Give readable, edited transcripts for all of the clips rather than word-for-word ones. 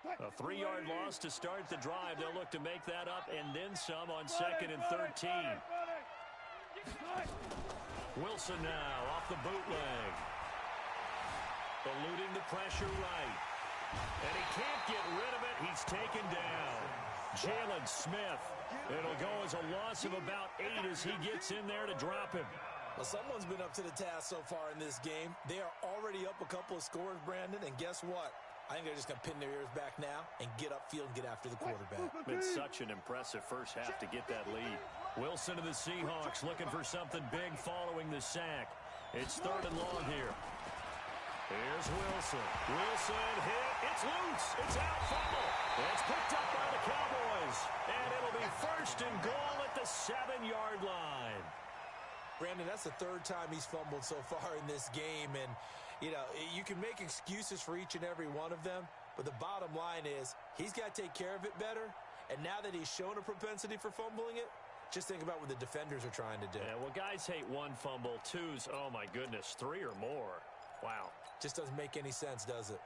A 3-yard loss to start the drive. They'll look to make that up and then some on 2nd and 13. Wilson now off the bootleg. Eluding the pressure right. And he can't get rid of it. He's taken down. Jalen Smith. It'll go as a loss of about 8 as he gets in there to drop him. Well, someone's been up to the task so far in this game. They are already up a couple of scores, Brandon, and guess what? I think they're just going to pin their ears back now and get upfield and get after the quarterback. Been such an impressive first half to get that lead. Wilson to the Seahawks looking for something big following the sack. It's 3rd and long here. Here's Wilson. Wilson hit. It's loose. It's out. Fumble. It's picked up by the Cowboys. And it'll be 1st and goal at the 7-yard line. Brandon, that's the 3rd time he's fumbled so far in this game. And, you know, you can make excuses for each and every one of them. But the bottom line is he's got to take care of it better. And now that he's shown a propensity for fumbling it, just think about what the defenders are trying to do. Yeah, well, guys hate 1 fumble, 2's, oh, my goodness, 3 or more. Wow. Just doesn't make any sense, does it?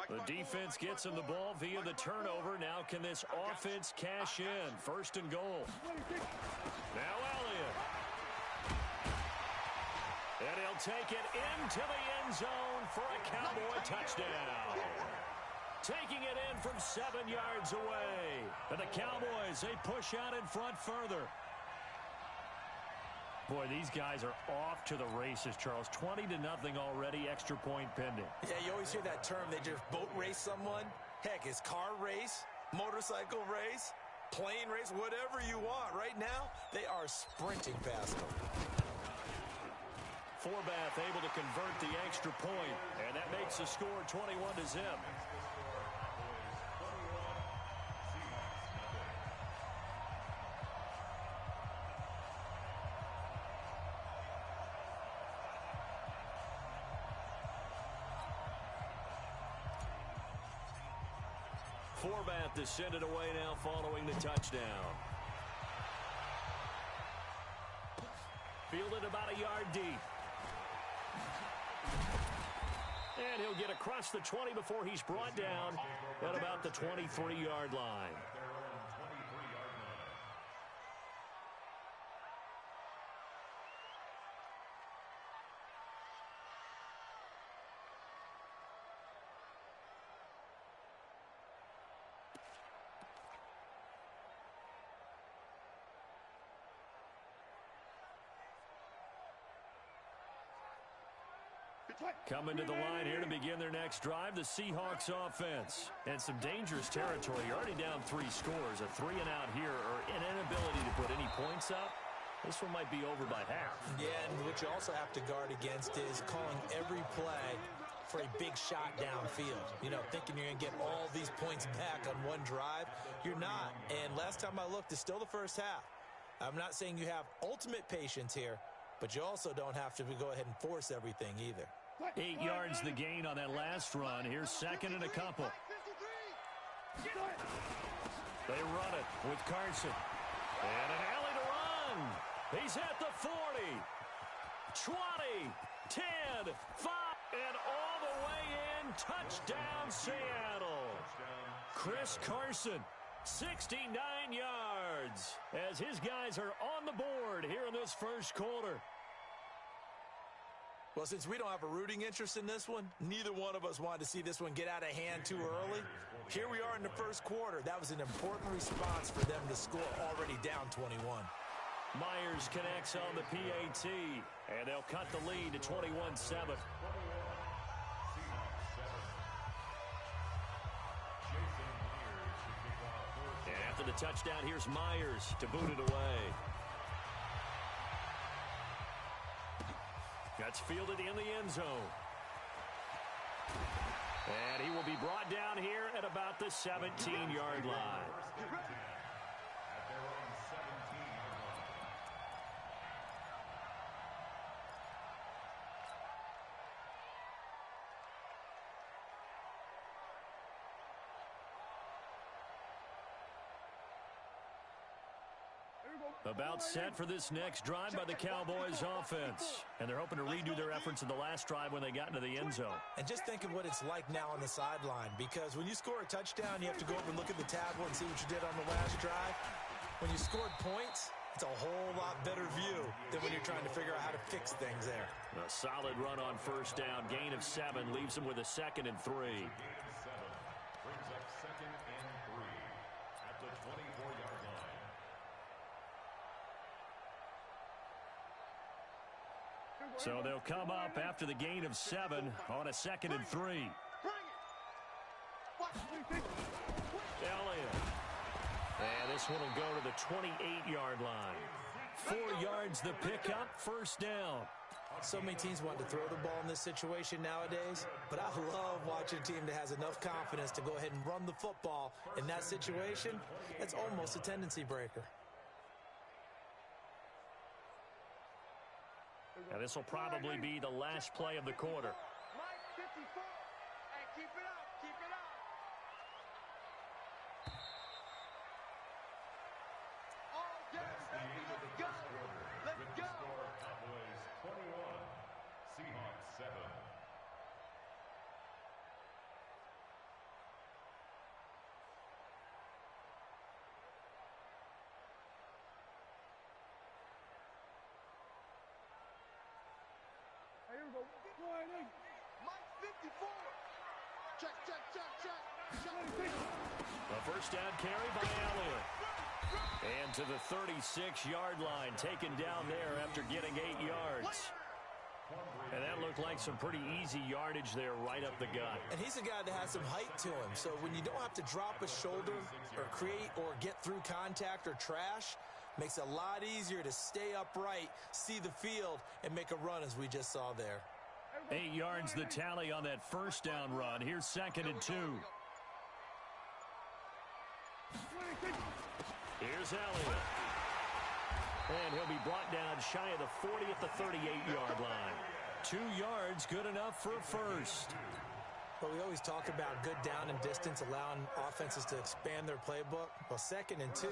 The defense gets him the ball via the turnover. Now can this offense cash in? 1st and goal. Now Elliott. And he'll take it into the end zone for a Cowboy touchdown. Taking it in from 7 yards away. And the Cowboys, they push out in front further. Boy, these guys are off to the races, Charles. 20-0 already, extra point pending. Yeah, you always hear that term, they just boat race someone. Heck, it's car race, motorcycle race, plane race, whatever you want. Right now, they are sprinting past them. Forbath able to convert the extra point, and that makes the score 21-0. Forbath to send it away now following the touchdown. Fielded about a yard deep. And he'll get across the 20 before he's brought down at about the 23-yard line. Coming to the line here to begin their next drive, the Seahawks offense. And some dangerous territory. You're already down 3 scores. A 3-and-out here, or an inability to put any points up. This one might be over by half. Yeah, and what you also have to guard against is calling every play for a big shot downfield. You know, thinking you're going to get all these points back on one drive. You're not. And last time I looked, it's still the first half. I'm not saying you have ultimate patience here, but you also don't have to go ahead and force everything either. 8 yards the gain on that last run. Here's 2nd and a couple. They run it with Carson. And an alley to run. He's at the 40, 20, 10, 5, and all the way in. Touchdown, Seattle. Chris Carson, 69 yards, as his guys are on the board here in this first quarter. Well, since we don't have a rooting interest in this one, neither one of us wanted to see this one get out of hand too early. Here we are in the first quarter. That was an important response for them to score already down 21. Myers connects on the PAT, and they'll cut the lead to 21-7. And after the touchdown, here's Myers to boot it away. That's fielded in the end zone. And he will be brought down here at about the 17-yard line. About set for this next drive by the Cowboys offense. And they're hoping to redo their efforts in the last drive when they got into the end zone. And just think of what it's like now on the sideline, because when you score a touchdown, you have to go over and look at the tablet and see what you did on the last drive. When you scored points, it's a whole lot better view than when you're trying to figure out how to fix things there. A solid run on first down. Gain of 7 leaves them with a 2nd and 3. Brings up 2nd and 3 at the 24-yard line. So they'll come up after the gain of 7 on a 2nd and 3. Elliott. And this one will go to the 28-yard line. 4 yards the pickup, first down. So many teams want to throw the ball in this situation nowadays, but I love watching a team that has enough confidence to go ahead and run the football. In that situation, that's almost a tendency breaker. And this will probably be the last play of the quarter. Mike 54. Hey, keep it up, keep it up. All gas, baby, let's go. Let's go. Cowboys 21, Seahawks 7. Here we go. Mike 54. Check, check, check, check. A first down carry by Elliott. And to the 36-yard line, taken down there after getting 8 yards. And that looked like some pretty easy yardage there right up the gut. And he's a guy that has some height to him, so when you don't have to drop a shoulder or create or get through contact or trash, makes it a lot easier to stay upright, see the field, and make a run as we just saw there. 8 yards the tally on that first down run. Here's 2nd and 2. Here's Elliott. And he'll be brought down shy of the 40 at the 38-yard line. 2 yards, good enough for a first. But we always talk about good down and distance, allowing offenses to expand their playbook. Well, 2nd and 2,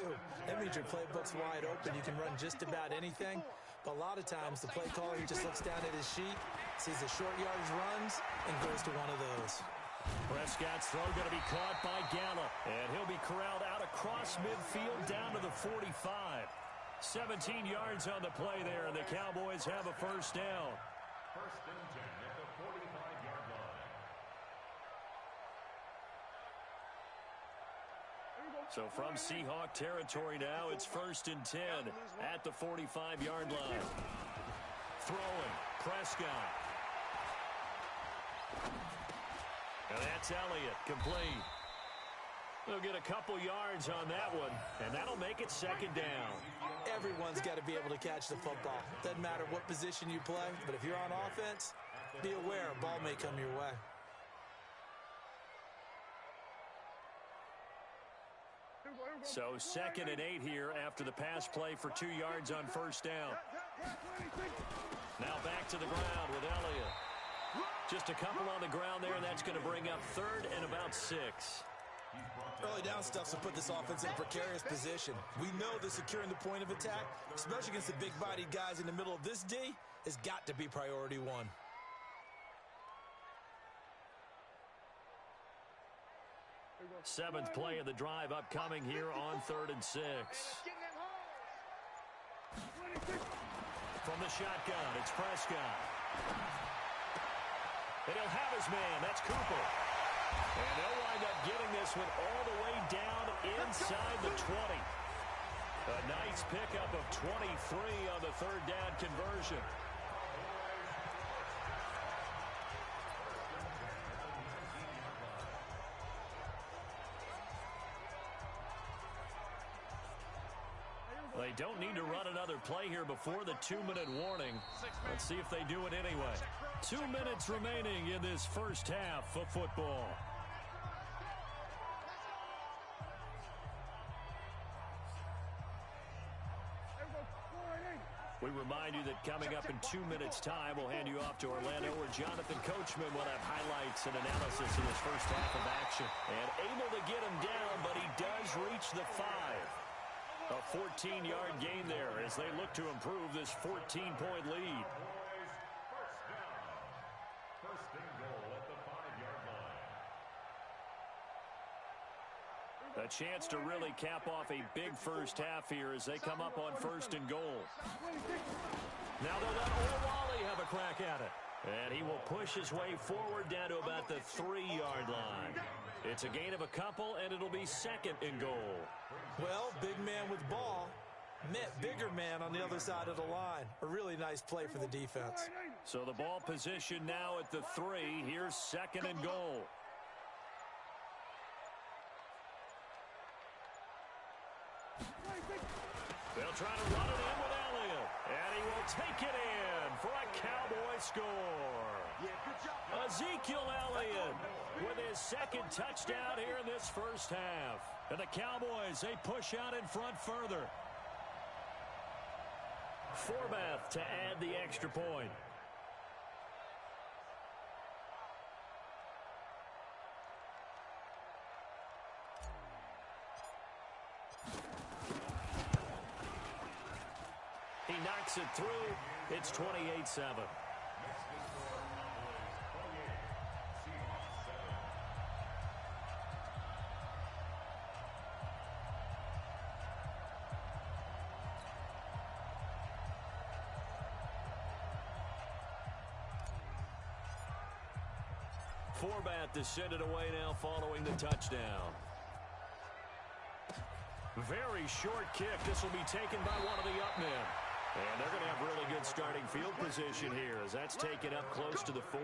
that means your playbook's wide open. You can run just about anything. But a lot of times, the play caller just looks down at his sheet, sees the short yardage runs, and goes to one of those. Prescott's throw going to be caught by Gallup. And he'll be corralled out across midfield down to the 45. 17 yards on the play there, and the Cowboys have a first down. First and 10 at the 45-yard line. So from Seahawk territory now, it's 1st and 10 at the 45-yard line. Throwing, Prescott. And that's Elliott, complete. They'll get a couple yards on that one, and that'll make it 2nd down. Everyone's got to be able to catch the football. Doesn't matter what position you play, but if you're on offense, be aware a ball may come your way. So 2nd and 8 here after the pass play for 2 yards on first down. Now back to the ground with Elliott. Just a couple on the ground there, and that's going to bring up 3rd and about 6. Early down stuff's to put this offense in a precarious position. We know that securing the point of attack, especially against the big-bodied guys in the middle of this D, has got to be priority 1. Seventh play of the drive upcoming here on 3rd and 6. From the shotgun, it's Prescott. And he'll have his man. That's Cooper. And they'll wind up getting this one all the way down inside the 20. A nice pickup of 23 on the 3rd down conversion. They don't need to run another play here before the 2-minute warning. Let's see if they do it anyway. 2 minutes remaining in this first half of football. We remind you that coming up in 2 minutes' time, we'll hand you off to Orlando, where Jonathan Coachman will have highlights and analysis in this first half of action. And able to get him down, but he does reach the 5. A 14-yard gain there as they look to improve this 14-point lead. First and goal at the 5-yard line. A chance to really cap off a big first half here as they come up on first and goal. Now they'll let Olawale have a crack at it. And he will push his way forward down to about the 3-yard line. It's a gain of a couple, and it'll be second and goal. Well, big man with ball met bigger man on the other side of the line. A really nice play for the defense. So the ball position now at the 3. Here's second and goal. They'll try to run it in with Elliott. And he will take it in for a Cowboy score. Ezekiel Elliott with his second touchdown here in this first half. And the Cowboys, they push out in front further. Forbath to add the extra point. He knocks it through. It's 28-7. Forbath to send it away now following the touchdown. Very short kick. This will be taken by one of the up men. And they're going to have really good starting field position here as that's taken up close to the 40.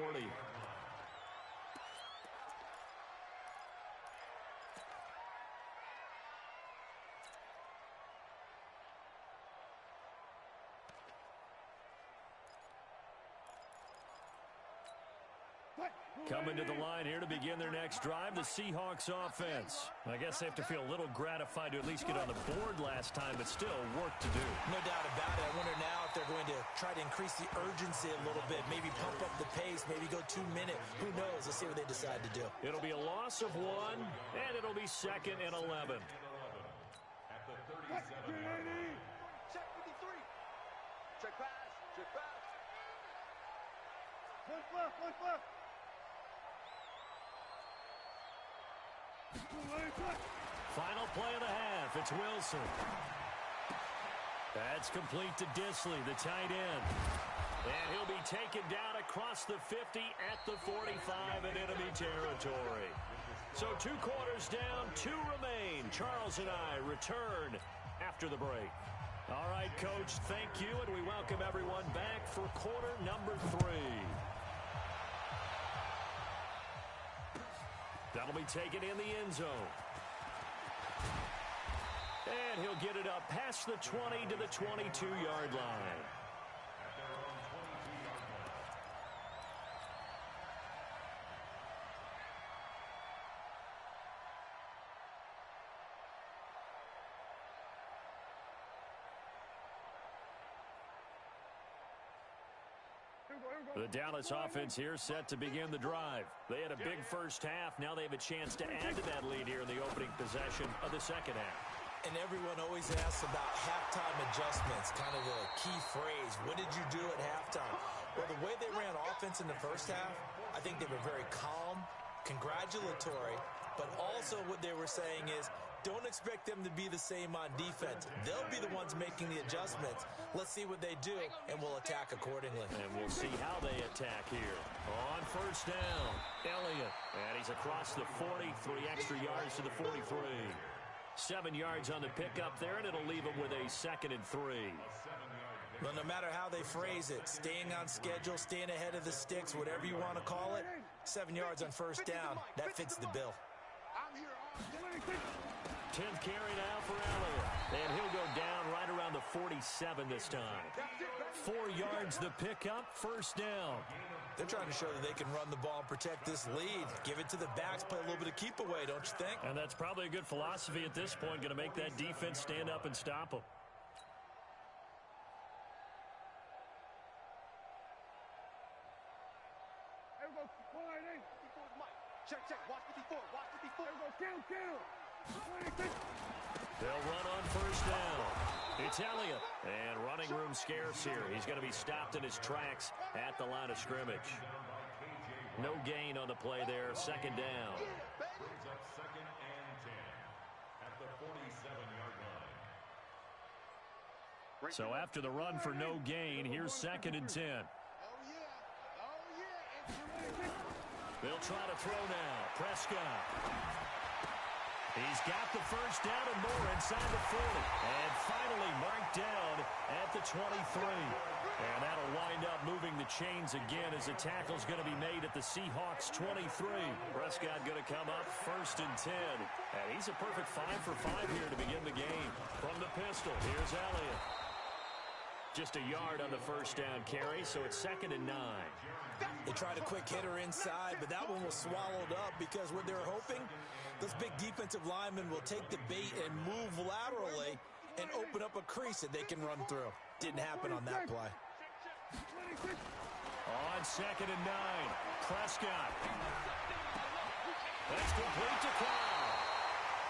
Coming to the line here to begin their next drive, the Seahawks offense. I guess they have to feel a little gratified to at least get on the board last time, but still work to do. No doubt about it. I wonder now if they're going to try to increase the urgency a little bit, maybe pump up the pace, maybe go 2 minutes. Who knows? Let's see what they decide to do. It'll be a loss of 1, and it'll be second and 11. At the 37. Check 53. Check pass. Check pass. Look left. Look left. Final play of the half. It's Wilson. That's complete to Disley, the tight end. And he'll be taken down across the 50 at the 45 in enemy territory. So 2 quarters down, 2 remain. Charles and I return after the break. All right, Coach, thank you, and we welcome everyone back for quarter number 3. That'll be taken in the end zone. And he'll get it up past the 20 to the 22-yard line. The Dallas offense here set to begin the drive. They had a big first half. Now they have a chance to add to that lead here in the opening possession of the second half. And everyone always asks about halftime adjustments, kind of the key phrase. What did you do at halftime? Well, the way they ran offense in the first half, I think they were very calm, congratulatory, but also what they were saying is, don't expect them to be the same on defense. They'll be the ones making the adjustments. Let's see what they do, and we'll attack accordingly. And we'll see how they attack here. On first down, Elliott. And he's across the 40, 3 extra yards to the 43. 7 yards on the pickup there, and it'll leave him with a second and 3. Well, no matter how they phrase it, staying on schedule, staying ahead of the sticks, whatever you want to call it, 7 yards on first down, that fits the bill. 10th carry now for Elliott. And he'll go down right around the 47 this time. 4 yards the pickup, first down. They're trying to show that they can run the ball and protect this lead. Give it to the backs, play a little bit of keep away, don't you think? And that's probably a good philosophy at this point, going to make that defense stand up and stop them. Check, check. Watch 54. Watch 54. Kill. They'll run on first down. It's Elliott. And running room scarce here. He's going to be stopped in his tracks at the line of scrimmage. No gain on the play there. Second down. Brings up second and 10 at the 47-yard line. So after the run for no gain, here's second and 10. They'll try to throw now. Prescott. He's got the first down and more inside the 40. And finally marked down at the 23. And that'll wind up moving the chains again as the tackle's going to be made at the Seahawks 23. Prescott going to come up first and 10. And he's a perfect 5 for 5 here to begin the game. From the pistol, here's Elliott. Just a yard on the first down carry, so it's second and 9. They tried a quick hitter inside, but that one was swallowed up because what they're hoping, those big defensive linemen will take the bait and move laterally and open up a crease that they can run through. Didn't happen on that play. On second and 9, Prescott. That's complete to Kyle.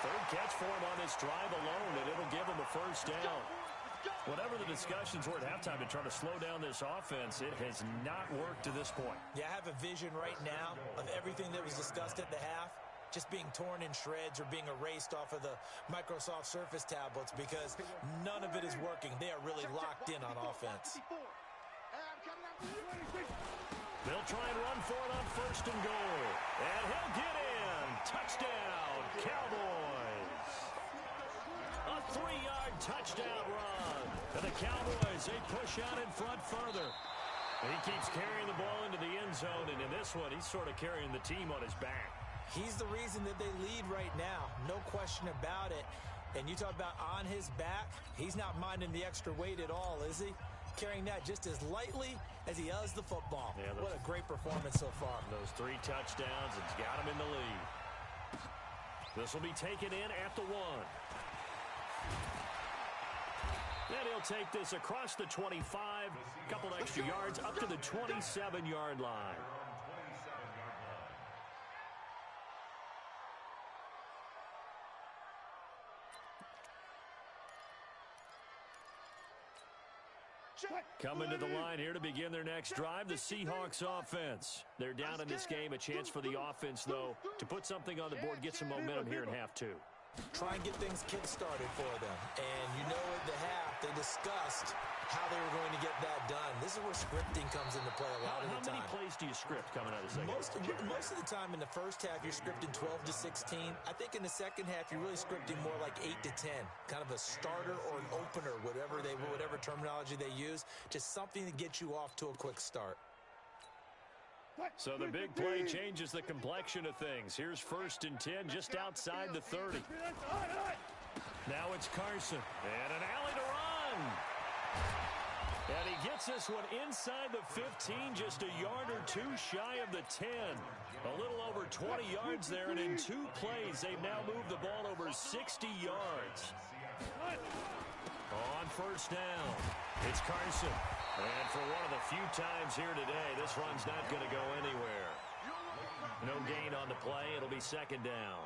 Third catch for him on this drive alone, and it'll give him a first down. Whatever the discussions were at halftime to try to slow down this offense, it has not worked to this point. Yeah, I have a vision right now of everything that was discussed at the half just being torn in shreds or being erased off of the Microsoft Surface tablets because none of it is working. They are really locked in on offense. They'll try and run for it on first and goal. And he'll get in. Touchdown, Cowboys. A 3-yard touchdown run. And the Cowboys, they push out in front further. And he keeps carrying the ball into the end zone. And in this one, he's sort of carrying the team on his back. He's the reason that they lead right now. No question about it. And you talk about on his back, he's not minding the extra weight at all, is he? Carrying that just as lightly as he does the football. Yeah, what a great performance so far. Those 3 touchdowns, it's got him in the lead. This will be taken in at the 1. And he'll take this across the 25, a couple extra yards up to the 27-yard line. Coming to the line here to begin their next drive, the Seahawks offense. They're down in this game. A chance for the offense, though, to put something on the board, get some momentum here in half 2. Try and get things kick-started for them. And you know at the half, they discussed how they were going to get that done. This is where scripting comes into play a lot of the time. How many plays do you script coming out of the second? Most of the time in the first half, you're scripting 12 to 16. I think in the second half, you're really scripting more like 8 to 10. Kind of a starter or an opener, whatever terminology they use. Just something to get you off to a quick start. So the big play changes the complexion of things. Here's first and 10 just outside the 30. Now it's Carson. And an alley to run. And he gets this one inside the 15, just a yard or 2 shy of the 10. A little over 20 yards there, and in 2 plays, they've now moved the ball over 60 yards. On first down, it's Carson. And for one of the few times here today, this run's not going to go anywhere. No gain on the play. It'll be second down.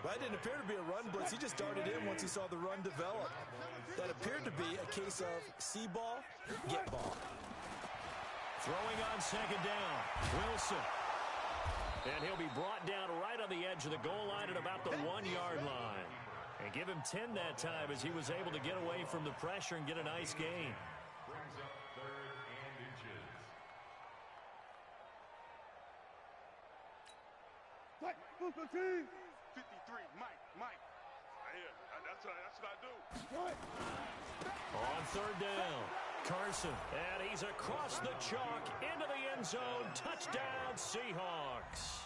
Well, that didn't appear to be a run blitz. He just darted in once he saw the run develop. That appeared to be a case of see ball, get ball. Throwing on second down, Wilson. And he'll be brought down right on the edge of the goal line at about the 1-yard line. And give him 10 that time as he was able to get away from the pressure and get a nice gain. Brings up third and inches. Mike, 53, Mike. Yeah, that's what I do. On third down, Carson. And he's across the chalk into the end zone. Touchdown, Seahawks.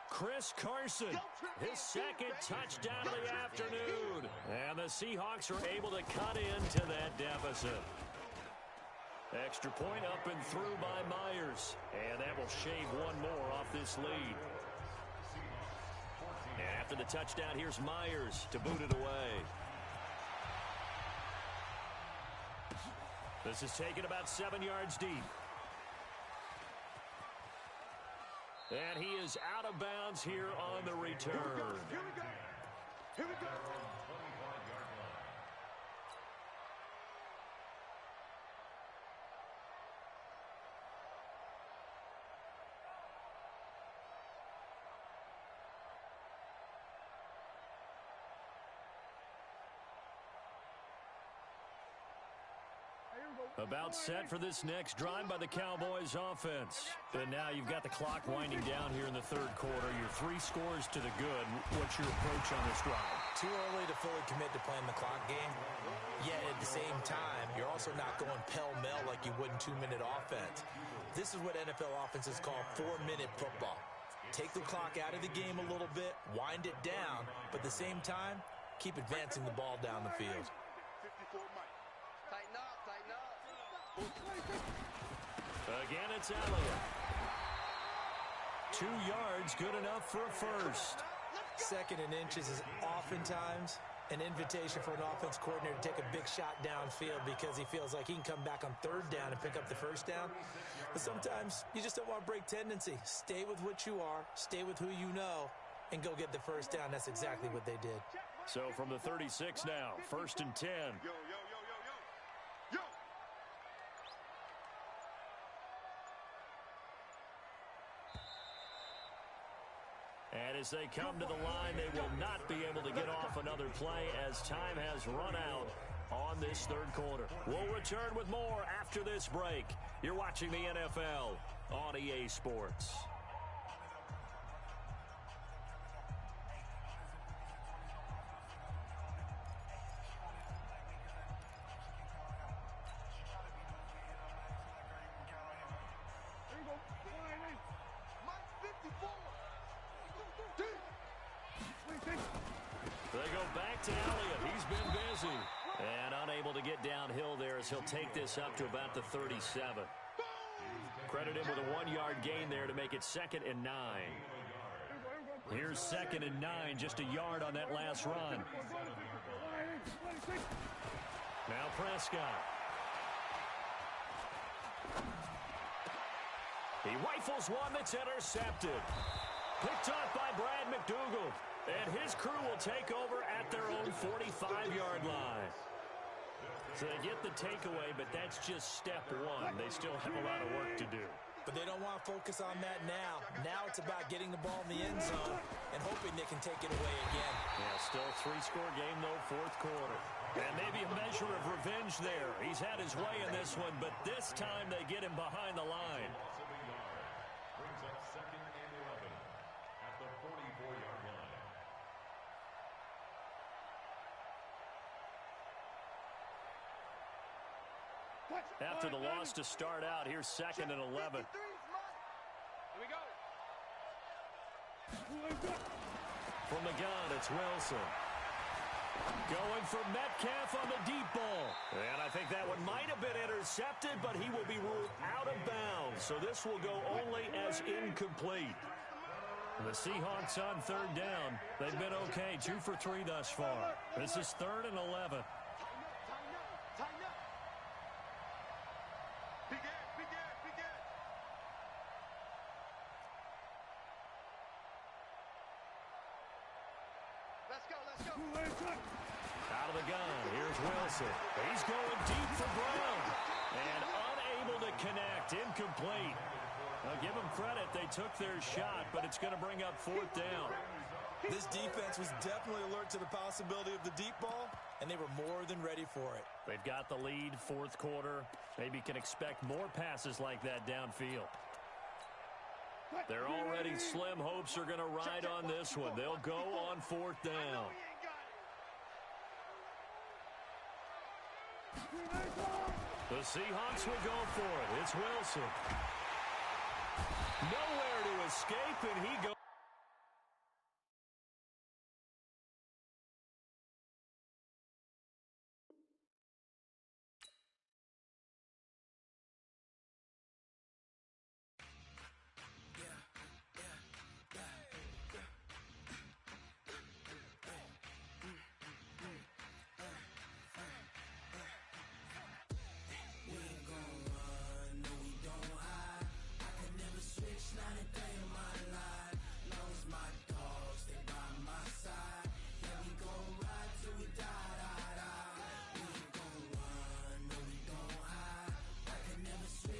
Chris Carson, his second touchdown of the afternoon. And the Seahawks are able to cut into that deficit. Extra point up and through by Myers. And that will shave one more off this lead. And after the touchdown, here's Myers to boot it away. This is taken about 7 yards deep. And he is out of bounds here on the return. Here we go. About set for this next drive by the Cowboys offense. And now you've got the clock winding down here in the third quarter. Your 3 scores to the good. What's your approach on this drive? Too early to fully commit to playing the clock game. Yet at the same time, you're also not going pell-mell like you would in 2-minute offense. This is what NFL offenses call 4-minute football. Take the clock out of the game a little bit, wind it down, but at the same time, keep advancing the ball down the field. 54 Mike. Tighten up, tighten up. Again, it's Elliott. 2 yards, good enough for a first. Second and inches is oftentimes an invitation for an offense coordinator to take a big shot downfield because he feels like he can come back on third down and pick up the first down. But sometimes you just don't want to break tendency. Stay with what you are, stay with who you know, and go get the first down. That's exactly what they did. So from the 36 now, 1st and 10. Yo, yo, yo, yo, yo. Yo. And as they come to the line, they will not be able to get off another play as time has run out on this third quarter. We'll return with more after this break. You're watching the NFL on EA Sports. They go back to Elliott. He's been busy. And unable to get downhill there as he'll take this up to about the 37. Credit him with a 1-yard gain there to make it 2nd and 9. Here's 2nd and 9, just a yard on that last run. Now Prescott. He rifles one that's intercepted. Picked up by Brad McDougal. And his crew will take over at their own 45-yard line. So they get the takeaway, but that's just step one. They still have a lot of work to do. But they don't want to focus on that now. Now it's about getting the ball in the end zone and hoping they can take it away again. Yeah, still 3-score game, though, 4th quarter. And maybe a measure of revenge there. He's had his way in this one, but this time they get him behind the line. Brings up 2nd and 11 at the 44-yard line. After the loss to start out, here's 2nd and 11. Here we go. From the gun, it's Wilson. Going for Metcalf on the deep ball. And I think that one might have been intercepted, but he will be ruled out of bounds. So this will go only as incomplete. The Seahawks on 3rd down. They've been okay, 2 for 3 thus far. This is 3rd and 11. Out of the gun, here's Wilson. He's going deep for Brown. And unable to connect, incomplete. Now give them credit, they took their shot, but it's going to bring up 4th down. This defense was definitely alert to the possibility of the deep ball, and they were more than ready for it. They've got the lead, 4th quarter. Maybe can expect more passes like that downfield. Their already slim hopes are going to ride on this one. They'll go on 4th down. The Seahawks will go for it. It's Wilson. Nowhere to escape, and he goes.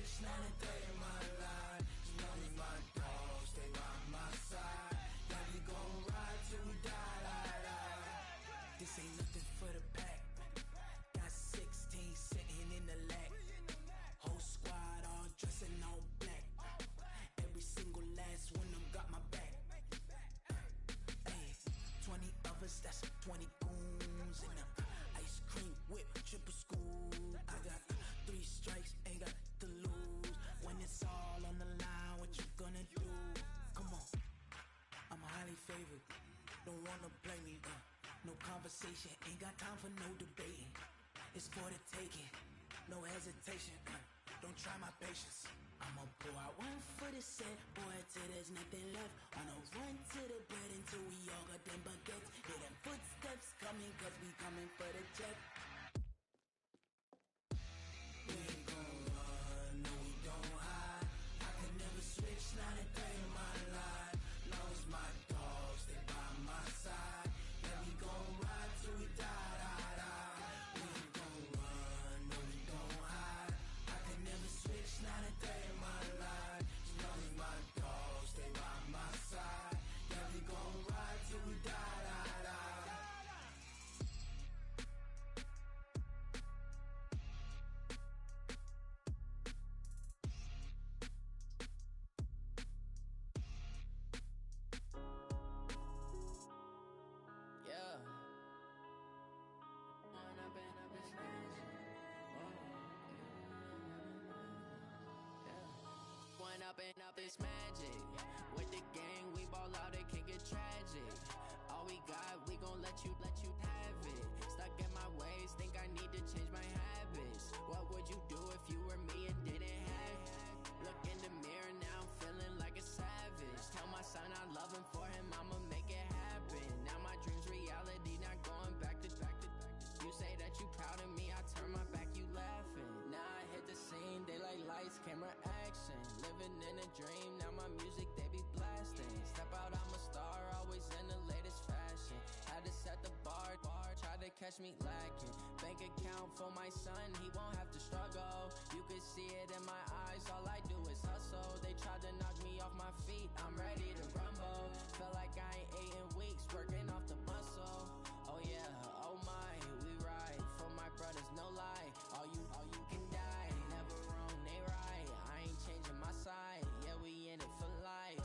switch, not a day in my life. As long as my dogs stay by my side, yeah, we gon' ride till we die, die, die. This ain't nothing for the pack. Got 16 sitting in the lag. Whole squad all dressing all black. Every single last one of them got my back. Hey, 20 of us, that's 20 goons in the ice cream whip, triple school. I got 3 strikes, ain't got to lose. When it's all on the line, what you gonna do? Come on, I'm highly favored. Don't wanna play me, no conversation, ain't got time for no debating. It's for the taking, no hesitation. Don't try my patience. I'ma pull out one for the set, boy, till there's nothing left. On a run to the bed until we all got them baguettes. Hear them footsteps coming, cause we coming for the jet. We ain't gon' run, no, we don't hide. I could never switch, not a day in my life. Long as my dogs stay by my side, yeah, we gon' ride till we die, die, die. We ain't gon' run, no, we don't hide. I could never switch, not a day in my life. As long as my dogs stay by my side, yeah, we gon' ride till we die, die, die. Yeah. One up and up is magic. With the gang, we ball out, it can get tragic. All we got, we gon' let you have it. Stuck in my ways, think I need to change my habits. What would you do if you were me and didn't have it? Look in the mirror, now I'm feeling like a savage. Tell my son I love him, for him I'ma make it happen. Now my dream's reality, not going back to. You say that you proud of me, I turn my back, you laughing. Now I hit the scene, daylight lights, camera action. Living in a dream, now my music, they be blasting. Step out, I'm a star, always in the latest fashion. Had to set the bar, tried to catch me lacking. Bank account for my son, he won't have to struggle. You could see it in my eyes, all I do is hustle. They tried to knock me off my feet, I'm ready to rumble. Feel like I ain't ate in weeks, working off the muscle. Oh yeah, oh my, we ride for my brothers, no lie. All you can die, never wrong, they right. I ain't changing my side, yeah, we in it for life.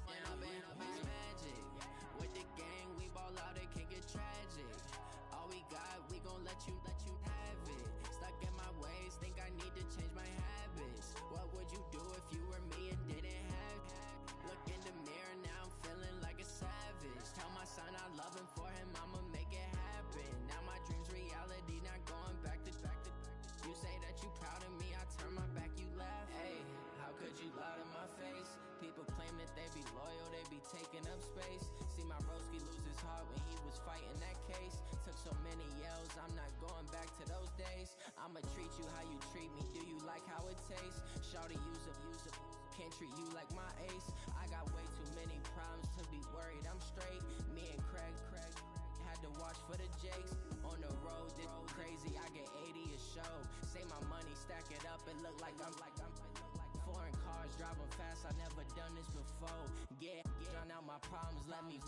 And I've been magic. With the gang, we ball out, it can get tragic. All we got, we gon' let you have it. Stuck in my ways, think I need to change my habits. What would you do if you were me and didn't have it? Look in the mirror, now I'm feeling like a savage. Tell my son I love him, for him I'ma make it happen. Now my dream's reality, not going back to. You say that you proud of me, I turn my back, you laugh. Hey, how could you lie to my face? People claim that they be loyal, they be taking up space. See my broski lose his heart when he was fighting that case. Took so many yells, I'm not going back to those days. I'ma treat you how you treat me, do you like how it tastes? Shawty, use up, can't treat you like my ace. I got way too many problems to be worried, I'm straight. Me and Craig had to watch for the Jakes. On the road, this crazy, I get 80 a show. Say my money, stack it up, it look like I'm foreign cars, driving fast, I never done this before. Drown out my problems, let me